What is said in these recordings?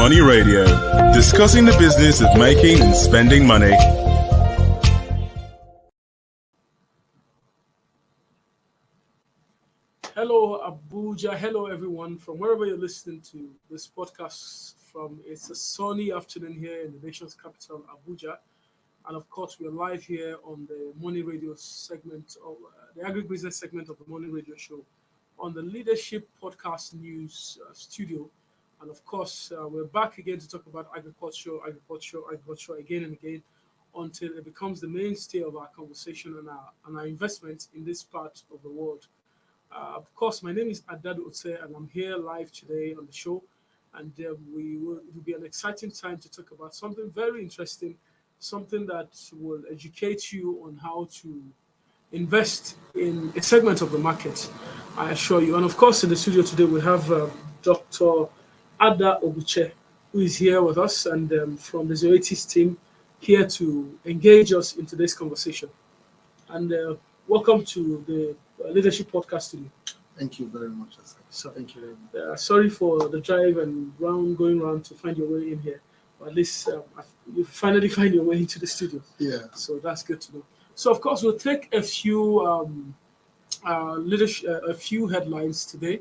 Money Radio, discussing the business of making and spending money. Hello, Abuja. Hello, everyone, from wherever you're listening to this podcast from. It's a sunny afternoon here in the nation's capital, Abuja. And of course, we're live here on the Money Radio segment of the agribusiness segment of the Money Radio show on the Leadership Podcast News studio. And of course, we're back again to talk about agriculture again and again until it becomes the mainstay of our conversation and our investment in this part of the world. Of course, my name is Adad Otse, and I'm here live today on the show. And it will be an exciting time to talk about something very interesting, something that will educate you on how to invest in a segment of the market, I assure you. And of course, in the studio today, we have Dr. Ada Obuche, who is here with us and from the Zoetis team, here to engage us in today's conversation. And welcome to the Leadership Podcast studio. Thank you very much, Oscar. So, Thank you very much. sorry for the drive and going around to find your way in here. But at least you finally find your way into the studio. Yeah. So that's good to know. So of course we'll take a few a few headlines today,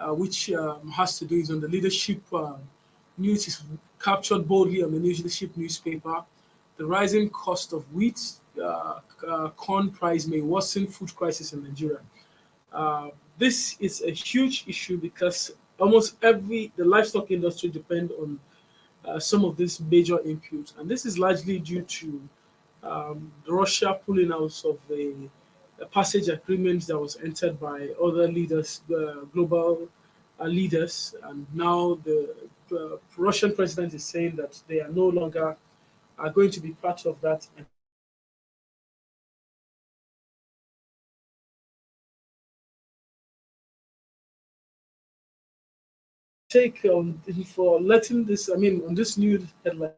which has to do is on the leadership news is captured boldly on the leadership newspaper. The rising cost of wheat, corn price may worsen food crisis in Nigeria. This is a huge issue because almost the livestock industry depend on some of these major inputs, and this is largely due to Russia pulling out of a passage agreement that was entered by other leaders, global leaders, and now the Russian president is saying that they are no longer going to be part of that. Take for letting this, on this new headline.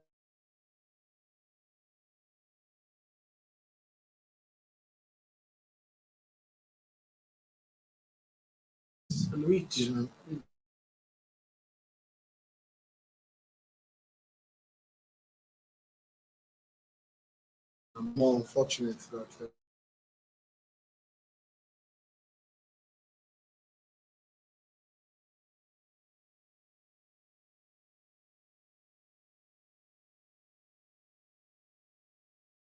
And wheat. You know, I'm more unfortunate that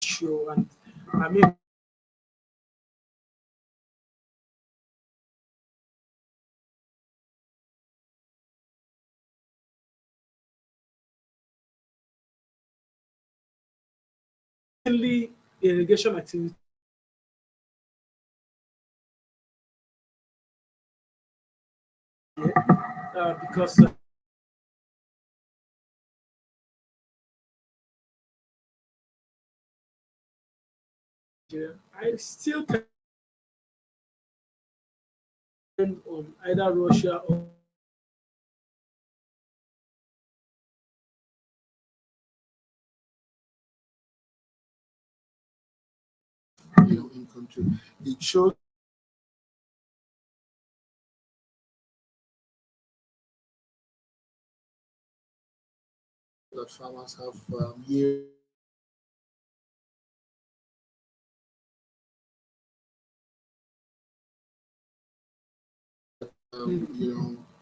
Show and I mean mainly irrigation activity because I still depend on either Russia or in country, it shows that farmers have years.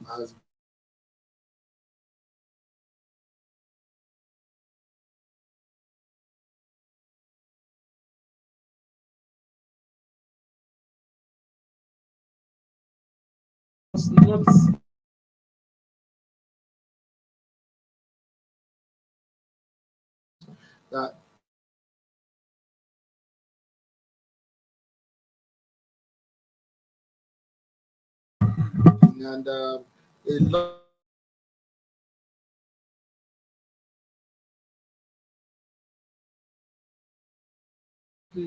Has not that and a lot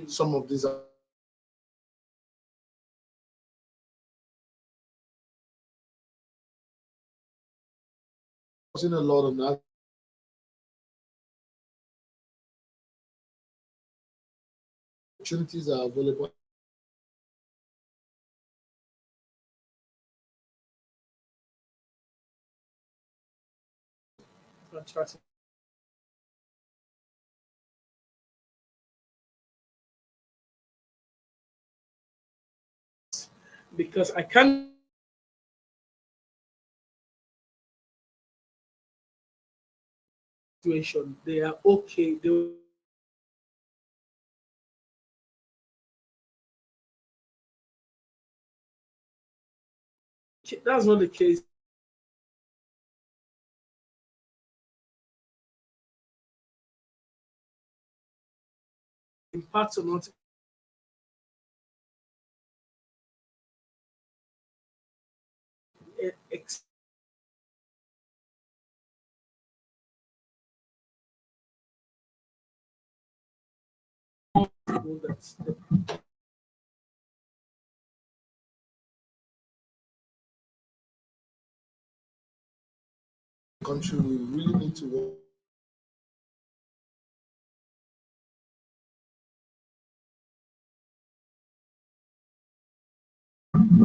some of these are causing a lot of that. Opportunities are available. Fantastic. Because I can't situation. They are okay. That's not the case. In parts of not ex- that country, we really need to work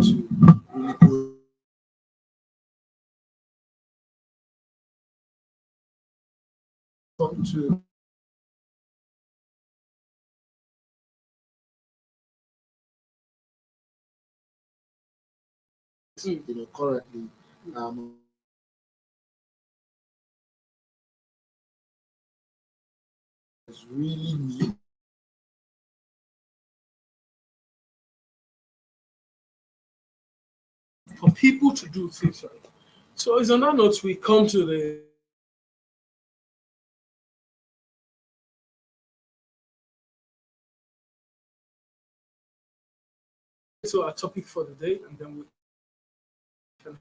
to really go come to currently um, is really need for people to do things right. So, as on that note, we come to our topic for the day, and then we can.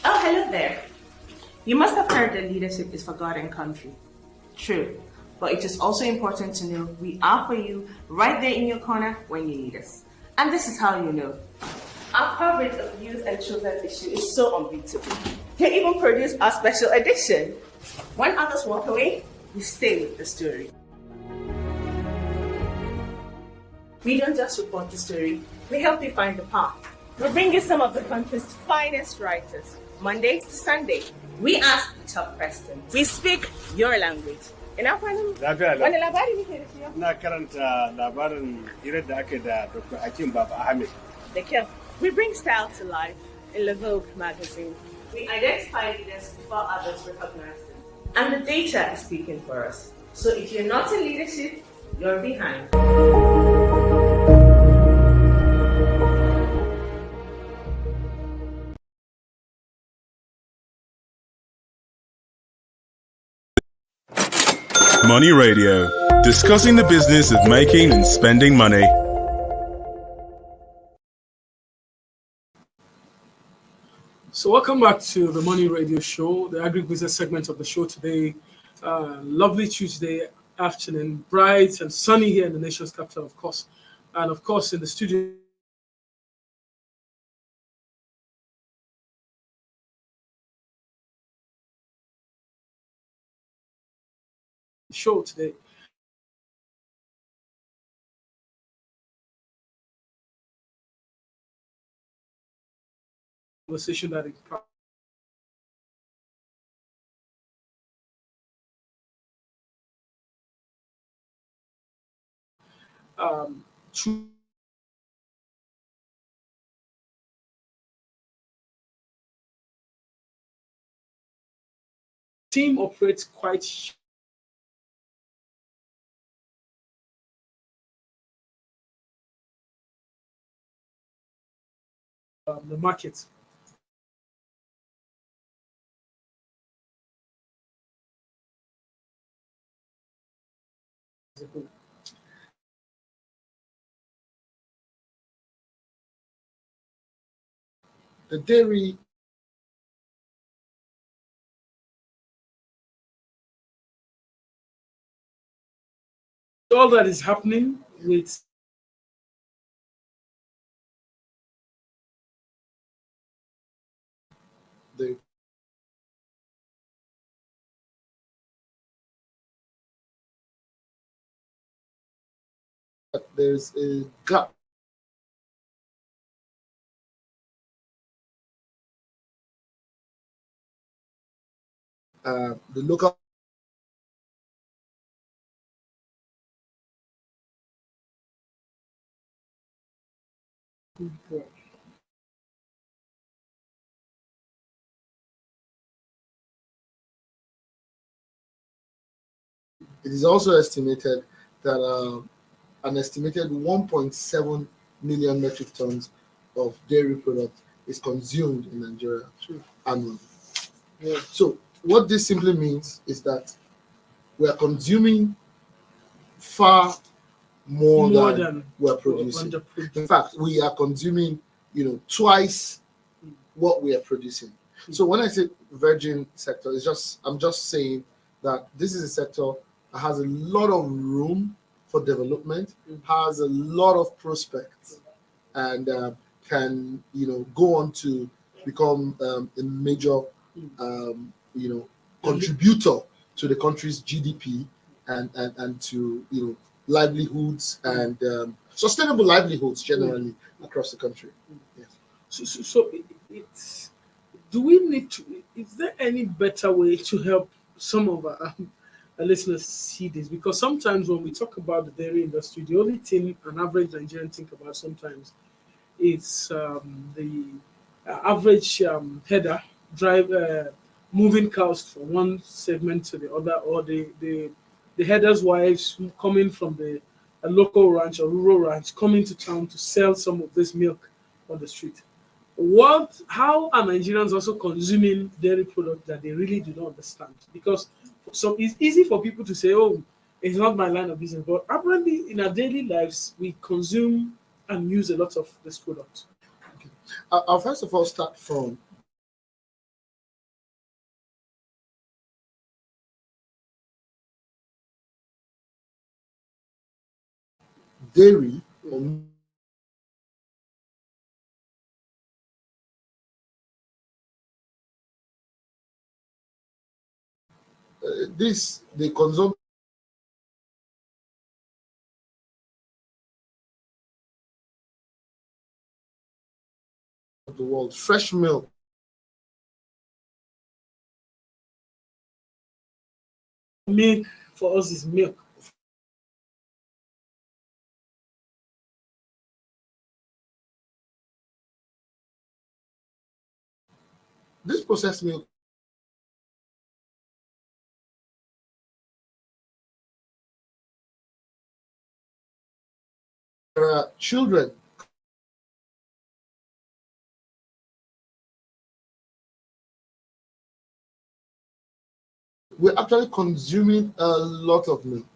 Oh, hello there. You must have heard that leadership is forgotten country. True. But it is also important to know we are for you right there in your corner when you need us. And this is how you know. Our coverage of youth and children's issue is so unbeatable. We even produced our special edition. When others walk away, we stay with the story. We don't just report the story, we help you find the path. We bring you some of the country's finest writers, Monday to Sunday. We ask the tough questions. We speak your language. Ina kwanan? Lafiya lau. Wani labari muke da shi yau? Ina karanta labarin hirar da aka da Dr. Hakim Baba Ahmed. Da kyau. We bring style to life in Le Vogue magazine. We identify leaders before others recognize them. And the data is speaking for us. So if you're not in leadership, you're behind. Money Radio, discussing the business of making and spending money. So, welcome back to the Money Radio Show, the agribusiness segment of the show today. Lovely Tuesday afternoon, bright and sunny here in the nation's capital, of course. And of course, in the studio, show today. conversation that impact. Through team operates quite the market. The dairy All that is happening with the there's a gap the local it is also estimated that an estimated 1.7 million metric tons of dairy product is consumed in Nigeria annually. Yeah. So what this simply means is that we are consuming far more than we're producing. In fact, we are consuming, twice what we are producing. So when I say virgin sector, I'm just saying that this is a sector that has a lot of room for development, has a lot of prospects, and can go on to become a major contributor to the country's GDP and to livelihoods and sustainable livelihoods generally across the country. Yes. So it's do we need to? Is there any better way to help some of our listeners see this? Because sometimes when we talk about the dairy industry, the only thing an average Nigerian think about sometimes is the average header drive moving cows from one segment to the other, or the header's wives coming from a local ranch or rural ranch coming to town to sell some of this milk on the street. How are Nigerians also consuming dairy products that they really do not understand? Because it's easy for people to say, "Oh, it's not my line of business," but apparently in our daily lives we consume and use a lot of this product. I'll first of all start from dairy or they consume of the world fresh milk. Milk for us is milk. This processed milk children we're actually consuming a lot of milk.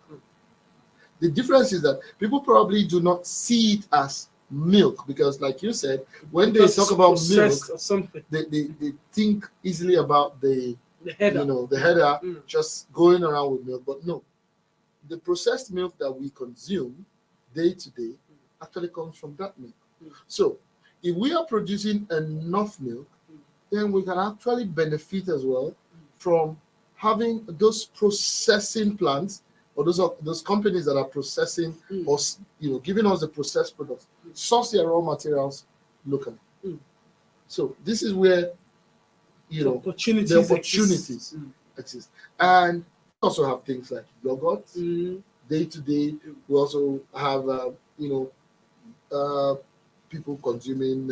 The difference is that people probably do not see it as milk because, like you said, when they talk about milk, or something, they think easily about the header, the header just going around with milk. But no, the processed milk that we consume day to day actually comes from that milk. So if we are producing enough milk, then we can actually benefit as well from having those processing plants or those companies that are processing or giving us the processed products, source their raw materials locally. So this is where the opportunities exist. And we also have things like yogurt. Day to day, we also have people consuming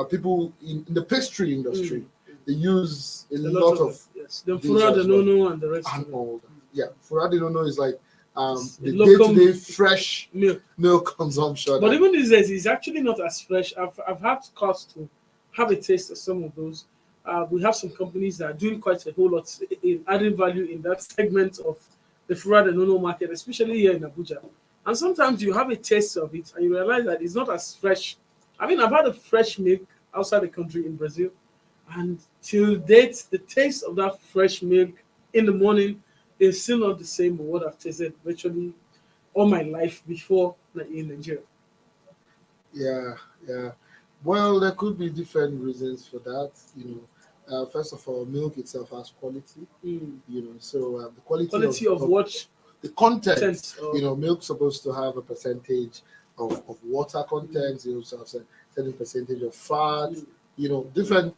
people in the pastry industry. They use a lot of the fura de nono and the rest and of it. all that. Yeah, fura de nono is like the local day-to-day fresh milk consumption. But even these days, it's actually not as fresh. I've had cause to have a taste of some of those. We have some companies that are doing quite a whole lot in adding value in that segment of the fura de nono market, especially here in Abuja. And sometimes you have a taste of it and you realize that it's not as fresh. I mean, I've had a fresh milk outside the country in Brazil, and till date, the taste of that fresh milk in the morning is still not the same as what I've tasted virtually all my life before in Nigeria. Yeah. Well, there could be different reasons for that. First of all, milk itself has quality. So the quality of what? The content. Milk's supposed to have a percentage of water content. You also have a certain percentage of fat. Different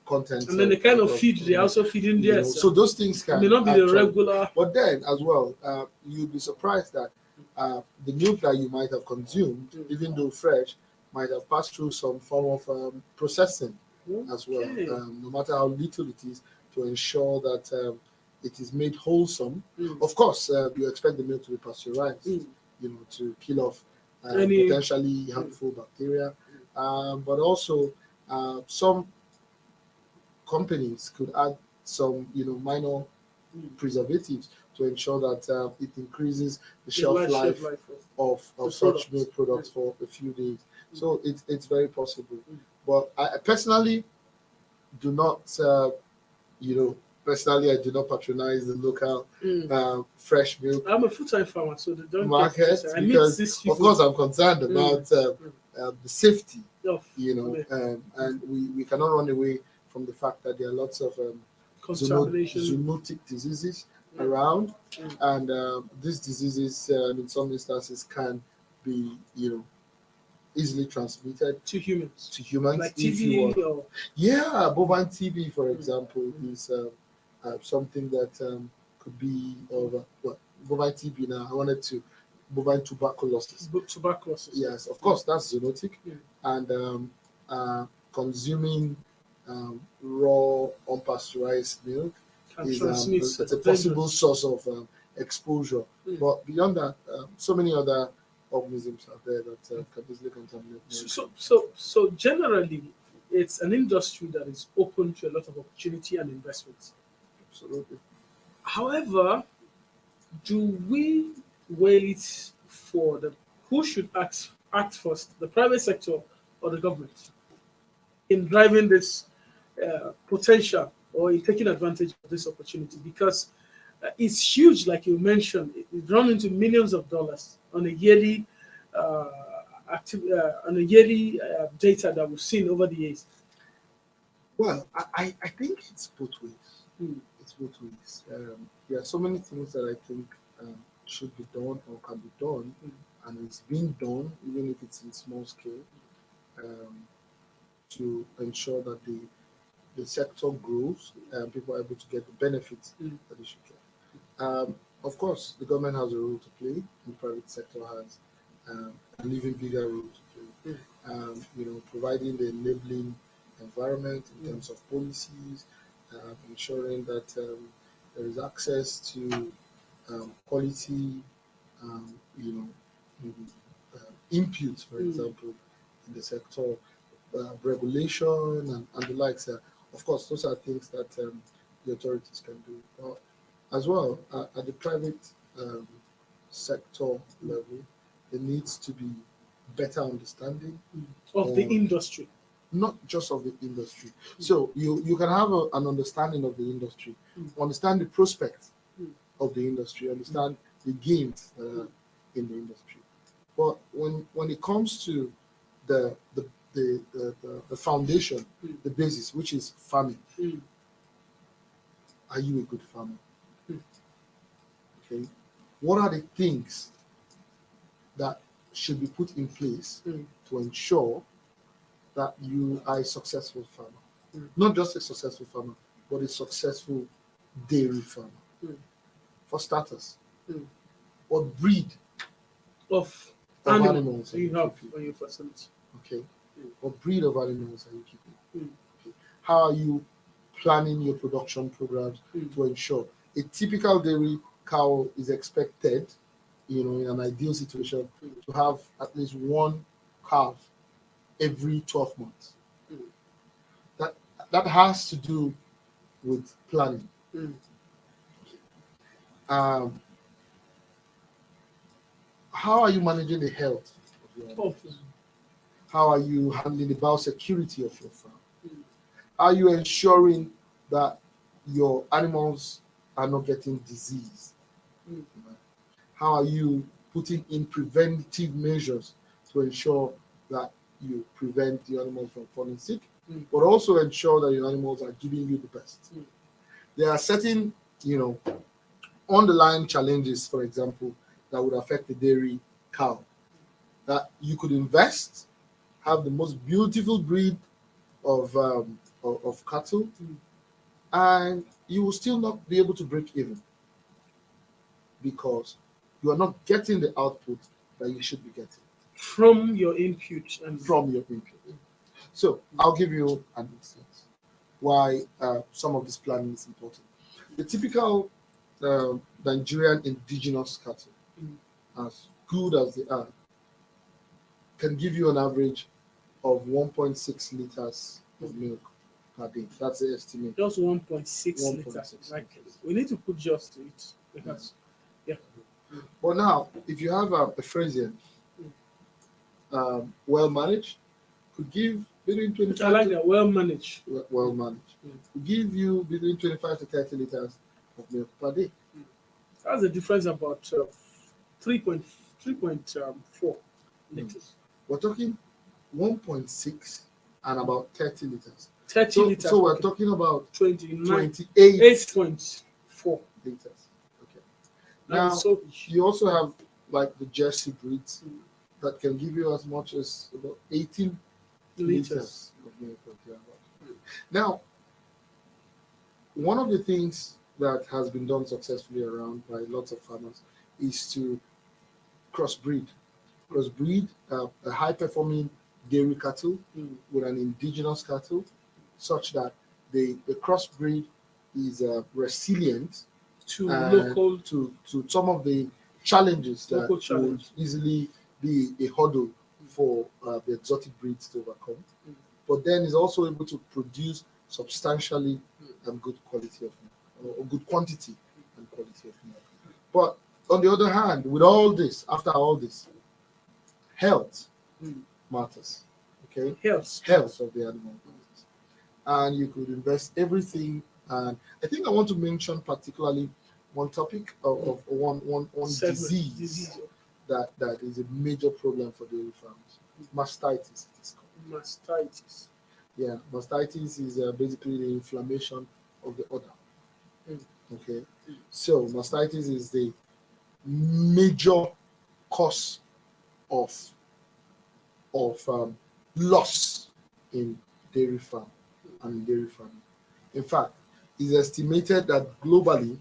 content. And then the kind of feed they also feed in there. So those things can may not be the regular. But then as well, you'll be surprised that the milk that you might have consumed, even though fresh, might have passed through some form of processing as well, no matter how little it is, to ensure that it is made wholesome. Of course, you expect the milk to be pasteurized, to kill off potentially harmful bacteria, but also some companies could add some, minor preservatives to ensure that it increases the shelf life of such milk products for a few days. So it's very possible. But I personally do not, I do not patronize the local fresh milk. I'm a full-time farmer, so they don't market because, of course, I'm concerned about the safety. And we cannot run away from the fact that there are lots of zoonotic diseases around, and these diseases, in some instances, can be, easily transmitted to humans. Like TB bovine TB, for example, is something that could be of bovine TB. Now, I wanted to bovine tuberculosis. Yes, of course, that's zoonotic, and consuming raw unpasteurized milk is a possible source of exposure. But beyond that, so many other organisms out there that can easily contaminate. So generally, it's an industry that is open to a lot of opportunity and investment. Absolutely. However, do we wait for who should act first, the private sector or the government, in driving this potential or in taking advantage of this opportunity? Because it's huge, like you mentioned. It's run into millions of dollars on a yearly data that we've seen over the years. Well, I think it's both ways. It's both ways. There are so many things that I think should be done or can be done, and it's being done, even if it's in small scale, to ensure that the sector grows and people are able to get the benefits that they should get. Of course, the government has a role to play, and the private sector has an even bigger role to play. Providing the enabling environment in terms of policies, ensuring that there is access to quality, input, for example, in the sector, regulation and the likes. Of course, those are things that the authorities can do. But as well, at the private sector level, there needs to be better understanding of the industry. Not just of the industry. So you can have an understanding of the industry, understand the prospects of the industry, understand the gains in the industry. But when it comes to the foundation, the basis, which is farming, are you a good farmer? Okay. What are the things that should be put in place to ensure that you are a successful farmer. Not just a successful farmer, but a successful dairy farmer. For starters, what breed of animals you have on your facility? Okay. What breed of animals are you keeping? Okay. How are you planning your production programs to ensure a typical dairy cow is expected, in an ideal situation, to have at least one calf every 12 months? That has to do with planning. How are you managing the health of your animals? How are you handling the biosecurity of your farm? Are you ensuring that your animals are not getting disease? How are you putting in preventive measures to ensure that you prevent the animals from falling sick, but also ensure that your animals are giving you the best? There are certain, underlying challenges, for example, that would affect the dairy cow, that you could invest, have the most beautiful breed of cattle, and you will still not be able to break even because you are not getting the output that you should be getting from your input. So I'll give you an instance why some of this planning is important. The typical Nigerian indigenous cattle, as good as they are, can give you an average of 1.6 liters of milk per day. That's the estimate. Just 1.6 liters. Like, we need to put just to it because, But now, if you have a Frisian, well managed, could give between 25. I like that, well managed. Well managed. Could give you between 25 to 30 liters of milk per day. That's a difference about 3.4 liters. We're talking 1.6 and about 30 liters. 30 liters. So we're talking about 8.4 liters. Okay. Now, so you also have like the Jersey breeds that can give you as much as about 18 liters of milk per day. Now, one of the things that has been done successfully around by lots of farmers is to crossbreed. Crossbreed a high-performing dairy cattle with an indigenous cattle, such that the crossbreed is resilient to local to some of the challenges that would easily be a hurdle for the exotic breeds to overcome. But then is also able to produce substantially good quality of milk, or good quantity and quality of milk. But on the other hand, with all this, after all this, health matters. Okay, health of the animal matters, and you could invest everything. And I think I want to mention particularly one topic of one disease that is a major problem for dairy farms. Mastitis. It is called. Mastitis. Yeah, mastitis is basically the inflammation of the udder. Okay, so mastitis is the major cause of loss in dairy farm and dairy farming. In fact, it's estimated that globally,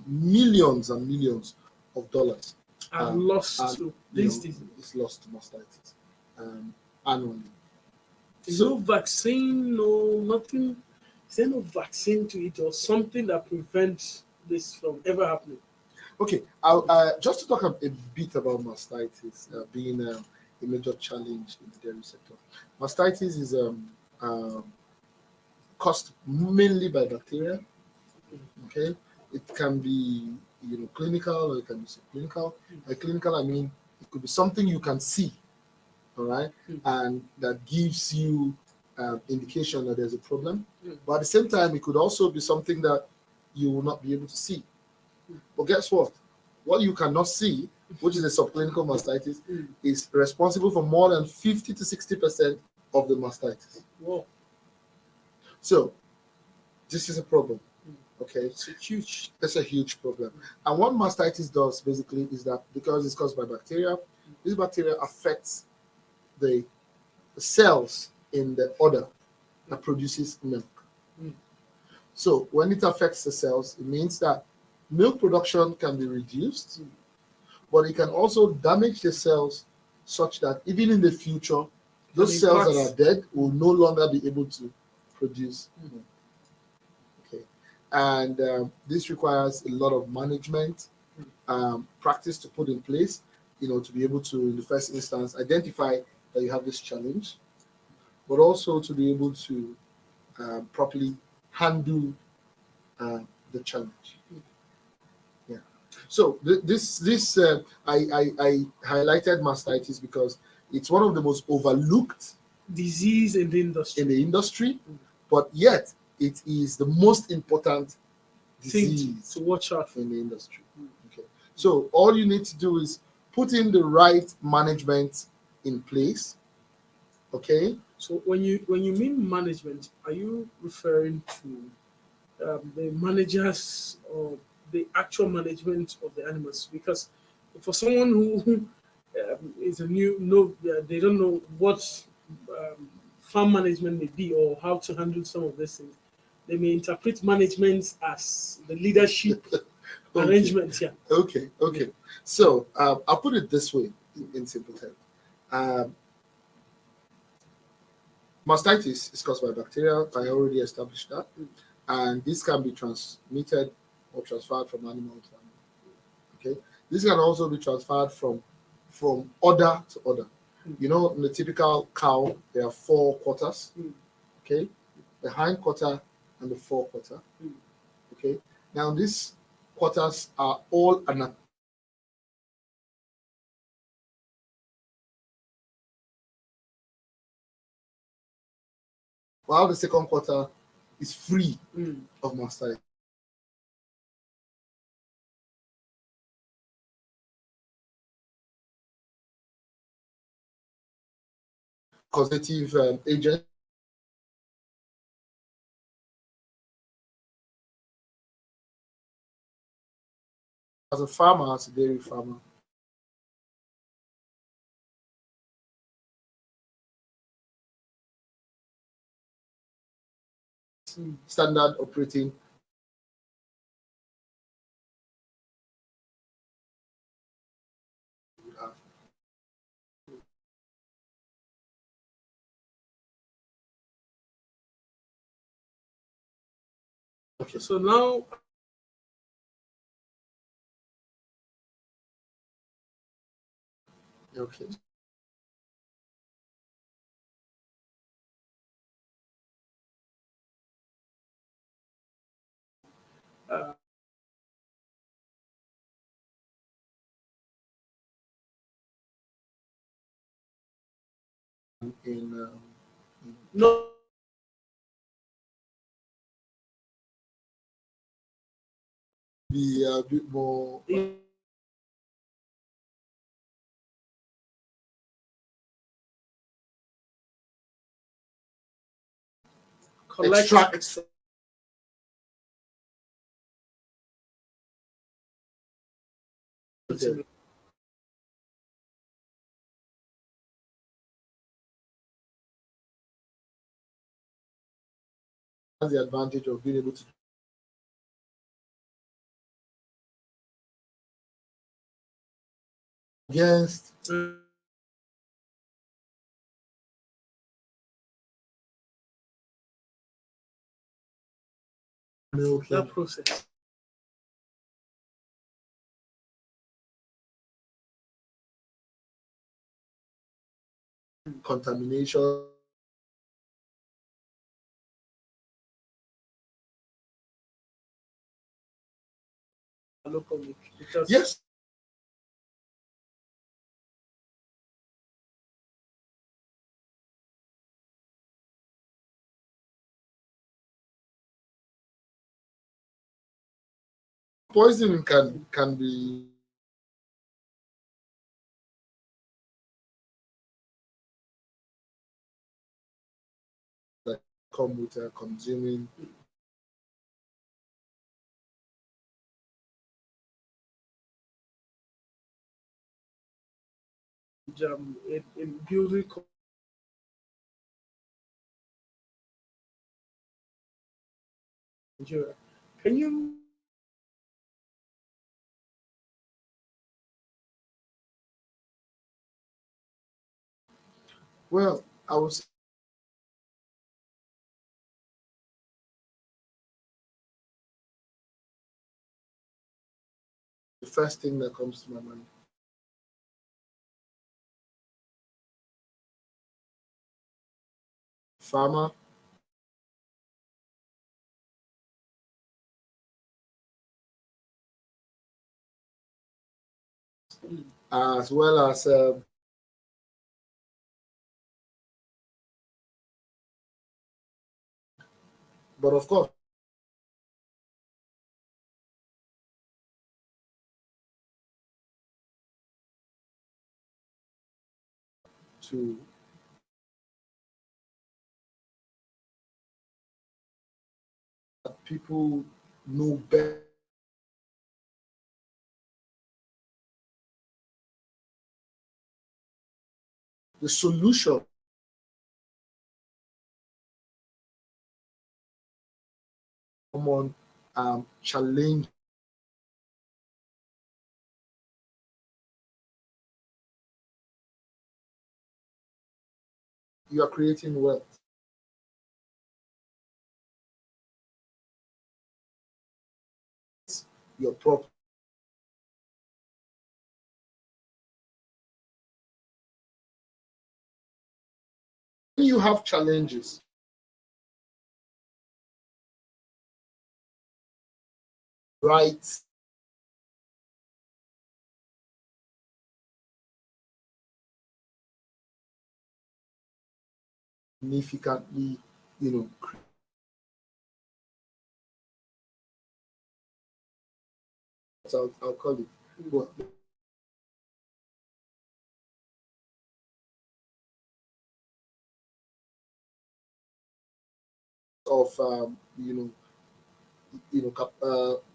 millions and millions of dollars are lost to this disease. It's lost to mastitis annually. There's no vaccine, no nothing. Is there no vaccine to it or something that prevents this from ever happening? Okay, just to talk a bit about mastitis being a major challenge in the dairy sector. Mastitis is caused mainly by bacteria. Okay, it can be clinical or it can be subclinical. By clinical, I mean it could be something you can see, all right, and that gives you indication that there's a problem. But at the same time, it could also be something that you will not be able to see. But guess what? What you cannot see, which is a subclinical mastitis, is responsible for more than 50 to 60% of the mastitis. Whoa. So this is a problem. Okay, it's a huge problem. And what mastitis does basically is that because it's caused by bacteria, this bacteria affects the cells in the udder that produces milk. So when it affects the cells, it means that milk production can be reduced, but it can also damage the cells such that even in the future, those cells that are dead will no longer be able to produce milk. Okay, and this requires a lot of management practice to put in place, to be able to, in the first instance, identify that you have this challenge, but also to be able to properly handle the challenge. Yeah. So I highlighted mastitis because it's one of the most overlooked disease in the industry. But yet it is the most important disease to watch out in the industry. Okay. So all you need to do is put in the right management in place. Okay. So when you mean management, are you referring to the managers or the actual management of the animals? Because for someone who is they don't know what farm management may be or how to handle some of these things. They may interpret management as the leadership arrangement. Yeah. Okay. So I'll put it this way in simple terms. Mastitis is caused by bacteria. I already established that. And this can be transmitted or transferred from animal to animal. Okay. This can also be transferred from udder to udder. In the typical cow, there are 4 quarters. Okay. The hind quarter and the fore quarter. Okay. Now these quarters are all while the second quarter is free of mastitis. Causative agent as a farmer, as a dairy farmer, standard operating Okay, so now okay. no Be a bit more extract okay. Has the advantage of being able to against milk that process. contamination. Local milk. Because Yes. Poisoning can be like come with consuming in building Nigeria. Can you Well, I was the first thing that comes to my mind. Farmer, as well as but of course to people know better the solution common challenge you are creating wealth. Your property. When you have challenges, right? Significantly, I'll call it. But of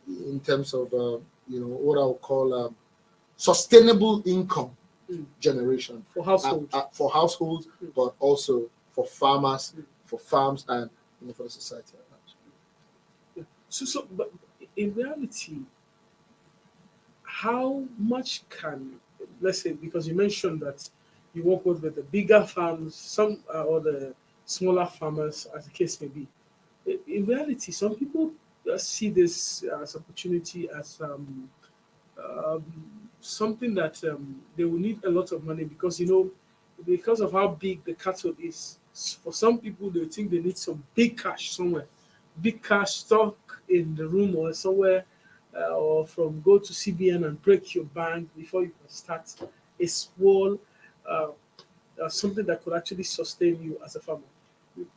in terms of what I'll call sustainable income generation for households, but also for farmers, for farms, and for the society at large. So, but in reality, how much can, let's say, because you mentioned that you work with the bigger farms, some or the smaller farmers, as the case may be. In reality, some people see this as opportunity as um, something that they will need a lot of money because because of how big the cattle is. For some people, they think they need some big cash somewhere, big cash stock in the room or somewhere, or from go to CBN and break your bank before you can start a small uh, something that could actually sustain you as a farmer.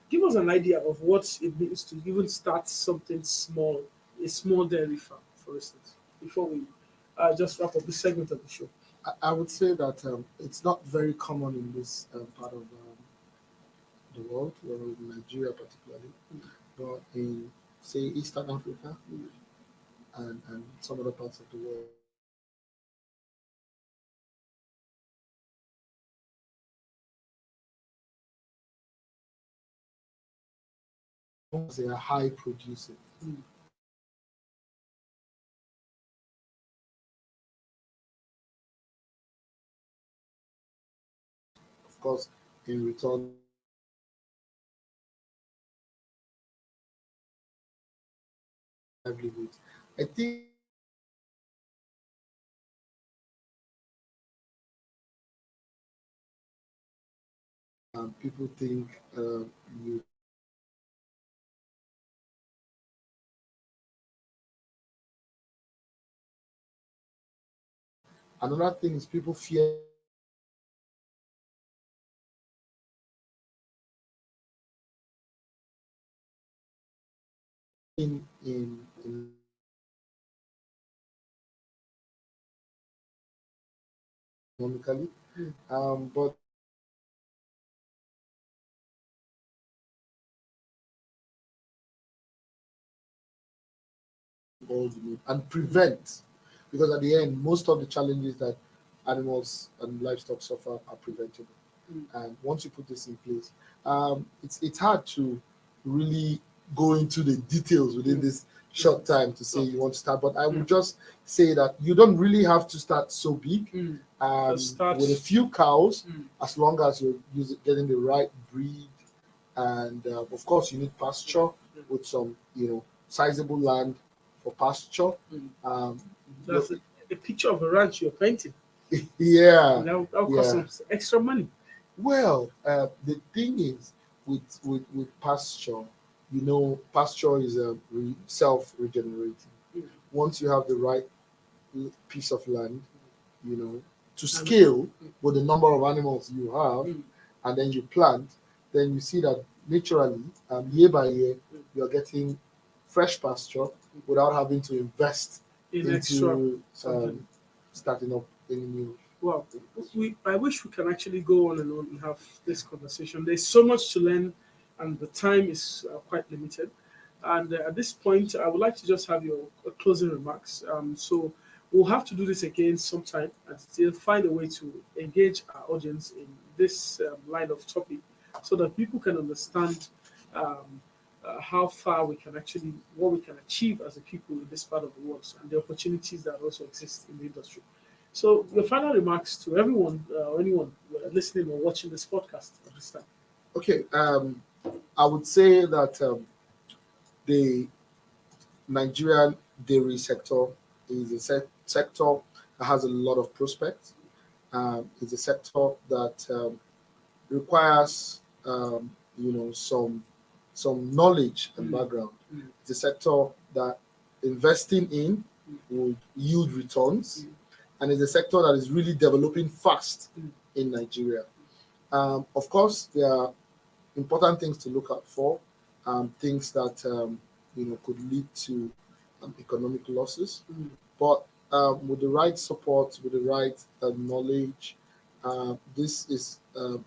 Give us an idea of what it means to even start something small, a small dairy farm, for instance, before we just wrap up this segment of the show. I would say that it's not very common in this part of the world, or in Nigeria particularly, but in, say, Eastern Africa and some other parts of the world. They are high producing. Of course, in return, livelihood. I think people think you another thing is people fear in economically, but all you need and prevent, because at the end, most of the challenges that animals and livestock suffer are preventable. And once you put this in place, it's hard to really go into the details within this short time to say you want to start, but I would just say that you don't really have to start so big. With a few cows, as long as you're getting the right breed, and of course you need pasture with some, sizable land for pasture. That's a picture of a ranch you're painting. Yeah, that'll cost some extra money. Well, the thing is with pasture, pasture is self-regenerating. Once you have the right piece of land, to scale with the number of animals you have, and then you plant, then you see that naturally, year by year, you're getting fresh pasture without having to invest into starting up any new. Well, I wish we can actually go on and have this conversation. There's so much to learn, and the time is quite limited. And at this point, I would like to just have your closing remarks. So we'll have to do this again sometime and still find a way to engage our audience in this line of topic so that people can understand how far we can actually, what we can achieve as a people in this part of the world and the opportunities that also exist in the industry. So your final remarks to everyone or anyone listening or watching this podcast at this time. Okay, I would say that the Nigerian dairy sector is a sector that has a lot of prospects. It's a sector that requires, some knowledge and background. It's a sector that investing in will yield returns, and it's a sector that is really developing fast in Nigeria. Of course, there are important things to look out for, things that could lead to economic losses. But with the right support, with the right knowledge, this is a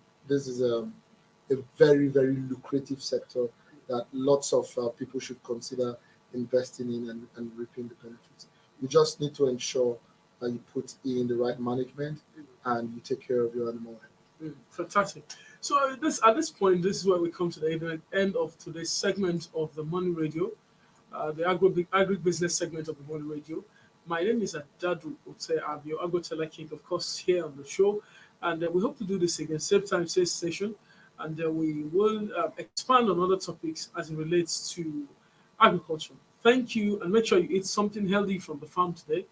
very, very lucrative sector that lots of people should consider investing in and reaping the benefits. You just need to ensure that you put in the right management and you take care of your animal health. Fantastic. So at this point, this is where we come to the end of today's segment of the Money Radio, the agribusiness segment of the Money Radio. My name is Adadu Ote. I'm your Agotella King, of course, here on the show. And we hope to do this again, same time, same station. And we will expand on other topics as it relates to agriculture. Thank you, and make sure you eat something healthy from the farm today.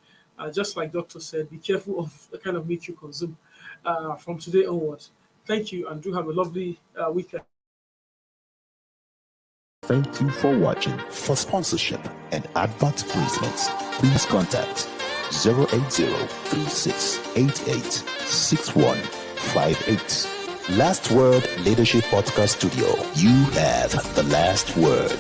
Just like Doctor said, be careful of the kind of meat you consume from today onwards. Thank you, and do have a lovely weekend. Thank you for watching. For sponsorship and advert placements, please contact 080-3688-6158. Last Word Leadership Podcast Studio. You have the last word.